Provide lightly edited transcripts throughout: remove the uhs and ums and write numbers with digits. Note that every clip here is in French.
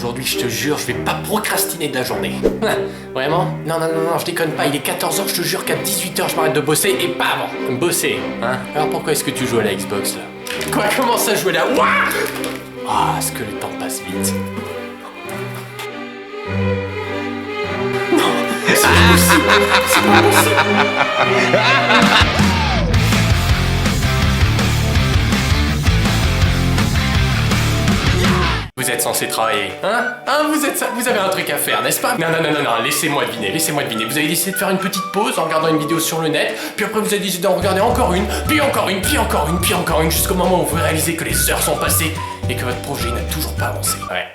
aujourd'hui, je te jure, je vais pas procrastiner de la journée. Vraiment? Non, je déconne pas, il est 14h, je te jure qu'à 18h, je m'arrête de bosser et pas avant. Bosser, hein? Alors pourquoi est-ce que tu joues à la Xbox, là? Quoi, comment ça jouer là? Ouah! Ah, est-ce que le temps passe vite? Non, c'est pas possible! C'est pas possible! Vous êtes censé travailler, hein? Vous avez un truc à faire, n'est-ce pas? Non, laissez-moi deviner. Vous avez décidé de faire une petite pause en regardant une vidéo sur le net, puis après vous avez décidé d'en regarder encore une, puis encore une, jusqu'au moment où vous réalisez que les heures sont passées et que votre projet n'a toujours pas avancé. Ouais.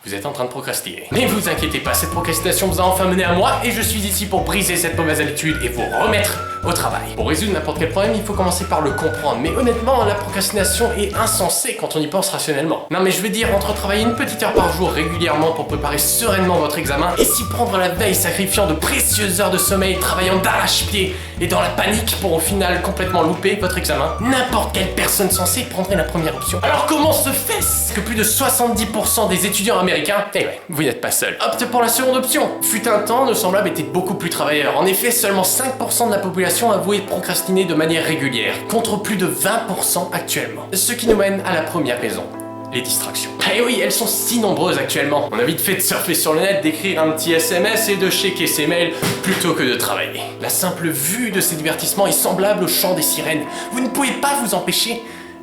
Vous êtes en train de procrastiner. Mais vous inquiétez pas, cette procrastination vous a enfin mené à moi et je suis ici pour briser cette mauvaise habitude et vous remettre au travail. Pour résoudre n'importe quel problème, il faut commencer par le comprendre. Mais honnêtement, la procrastination est insensée quand on y pense rationnellement. Non mais je veux dire, entre travailler une petite heure par jour régulièrement pour préparer sereinement votre examen et s'y prendre la veille sacrifiant de précieuses heures de sommeil, travaillant d'arrache-pied et dans la panique pour au final complètement louper votre examen, n'importe quelle personne sensée prendrait la première option. Alors comment se fait-ce que plus de 70% des étudiants américains, eh ouais, vous n'êtes pas seul, optent pour la seconde option? Fut un temps, nos semblables étaient beaucoup plus travailleurs. En effet, seulement 5% de la population avouait procrastiner de manière régulière, contre plus de 20% actuellement. Ce qui nous mène à la première raison. Les distractions. Eh oui, elles sont si nombreuses actuellement. On a vite fait de surfer sur le net, d'écrire un petit SMS et de checker ses mails plutôt que de travailler. La simple vue de ces divertissements est semblable au chant des sirènes. Vous ne pouvez pas vous empêcher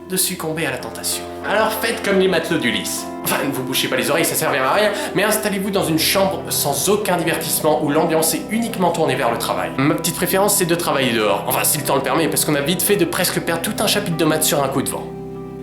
de succomber à la tentation. Alors faites comme les matelots d'Ulysse. Enfin, ne vous bouchez pas les oreilles, ça servira à rien, mais installez-vous dans une chambre sans aucun divertissement où l'ambiance est uniquement tournée vers le travail. Ma petite préférence, c'est de travailler dehors. Enfin, si le temps le permet, parce qu'on a vite fait de presque perdre tout un chapitre de maths sur un coup de vent.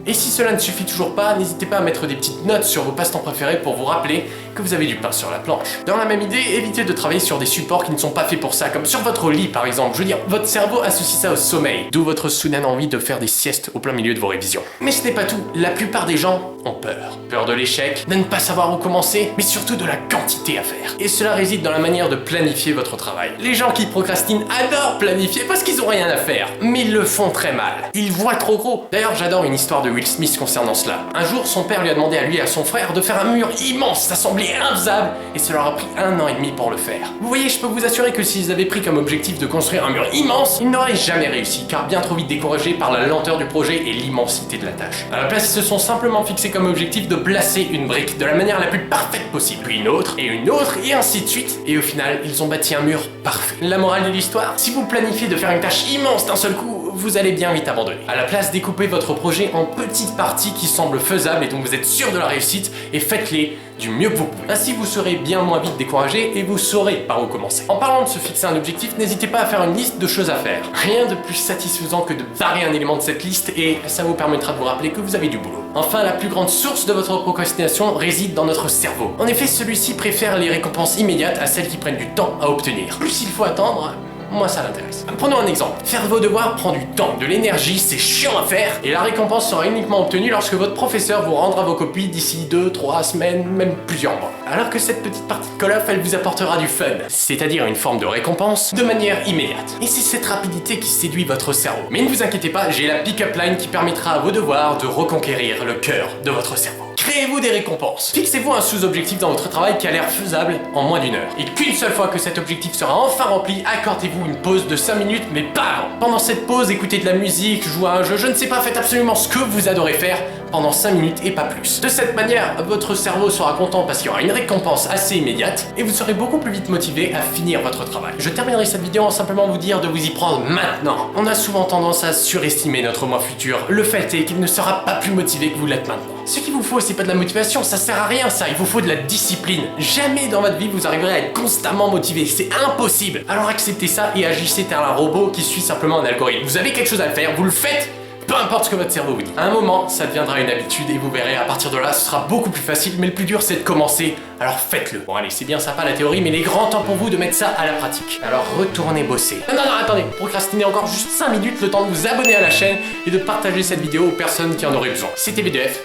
Et si cela ne suffit toujours pas, n'hésitez pas à mettre des petites notes sur vos passe-temps préférés pour vous rappeler que vous avez du pain sur la planche. Dans la même idée, évitez de travailler sur des supports qui ne sont pas faits pour ça, comme sur votre lit par exemple. Je veux dire, votre cerveau associe ça au sommeil, d'où votre soudaine envie de faire des siestes au plein milieu de vos révisions. Mais ce n'est pas tout, la plupart des gens ont peur. Peur de l'échec, de ne pas savoir où commencer, mais surtout de la quantité à faire. Et cela réside dans la manière de planifier votre travail. Les gens qui procrastinent adorent planifier parce qu'ils ont rien à faire, mais ils le font très mal. Ils voient trop gros. D'ailleurs, j'adore une histoire de Will Smith concernant cela. Un jour, son père lui a demandé à lui et à son frère de faire un mur immense, ça semblait infaisable, et ça leur a pris 1 an et demi pour le faire. Vous voyez, je peux vous assurer que s'ils avaient pris comme objectif de construire un mur immense, ils n'auraient jamais réussi, car bien trop vite découragés par la lenteur du projet et l'immensité de la tâche. À la place, ils se sont simplement fixés comme objectif de placer une brique de la manière la plus parfaite possible, puis une autre, et ainsi de suite, et au final, ils ont bâti un mur parfait. La morale de l'histoire, si vous planifiez de faire une tâche immense d'un seul coup, vous allez bien vite abandonner. À la place, découpez votre projet en petites parties qui semblent faisables et dont vous êtes sûr de la réussite et faites-les du mieux que vous pouvez. Ainsi, vous serez bien moins vite découragé et vous saurez par où commencer. En parlant de se fixer un objectif, n'hésitez pas à faire une liste de choses à faire. Rien de plus satisfaisant que de barrer un élément de cette liste et ça vous permettra de vous rappeler que vous avez du boulot. Enfin, la plus grande source de votre procrastination réside dans notre cerveau. En effet, celui-ci préfère les récompenses immédiates à celles qui prennent du temps à obtenir. Plus il faut attendre, moi ça l'intéresse. Prenons un exemple. Faire vos devoirs prend du temps, de l'énergie, c'est chiant à faire, et la récompense sera uniquement obtenue lorsque votre professeur vous rendra vos copies d'ici 2, 3 semaines, même plusieurs mois. Alors que cette petite partie de Call of, elle vous apportera du fun, c'est-à-dire une forme de récompense de manière immédiate. Et c'est cette rapidité qui séduit votre cerveau. Mais ne vous inquiétez pas, j'ai la pick-up line qui permettra à vos devoirs de reconquérir le cœur de votre cerveau. Créez-vous des récompenses. Fixez-vous un sous-objectif dans votre travail qui a l'air faisable en moins d'1 heure. Et qu'une seule fois que cet objectif sera enfin rempli, accordez-vous une pause de 5 minutes, mais pas avant. Pendant cette pause, écoutez de la musique, jouez à un jeu, je ne sais pas, faites absolument ce que vous adorez faire pendant 5 minutes et pas plus. De cette manière, votre cerveau sera content parce qu'il y aura une récompense assez immédiate et vous serez beaucoup plus vite motivé à finir votre travail. Je terminerai cette vidéo en simplement vous dire de vous y prendre maintenant. On a souvent tendance à surestimer notre moi futur. Le fait est qu'il ne sera pas plus motivé que vous l'êtes maintenant. Ce qu'il vous faut, c'est pas de la motivation, ça sert à rien ça, il vous faut de la discipline. Jamais dans votre vie vous arriverez à être constamment motivé, c'est impossible. Alors acceptez ça et agissez tel un robot qui suit simplement un algorithme. Vous avez quelque chose à faire, vous le faites, peu importe ce que votre cerveau vous dit. À un moment, ça deviendra une habitude et vous verrez, à partir de là, ce sera beaucoup plus facile, mais le plus dur c'est de commencer, alors faites-le. Bon allez, c'est bien sympa la théorie, mais il est grand temps pour vous de mettre ça à la pratique. Alors retournez bosser. Non, attendez, procrastinez encore juste 5 minutes, le temps de vous abonner à la chaîne et de partager cette vidéo aux personnes qui en auraient besoin. C'était BDF.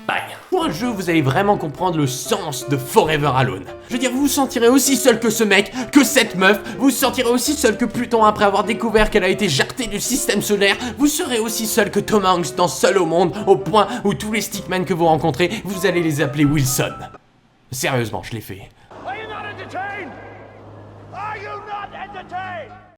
Bye. Pour un jeu, vous allez vraiment comprendre le sens de Forever Alone. Je veux dire, vous vous sentirez aussi seul que ce mec, que cette meuf, vous vous sentirez aussi seul que Pluton après avoir découvert qu'elle a été jartée du système solaire, vous serez aussi seul que Tom Hanks dans Seul au monde, au point où tous les stickmen que vous rencontrez, vous allez les appeler Wilson. Sérieusement, je l'ai fait. Are you not entertained? Are you not entertained?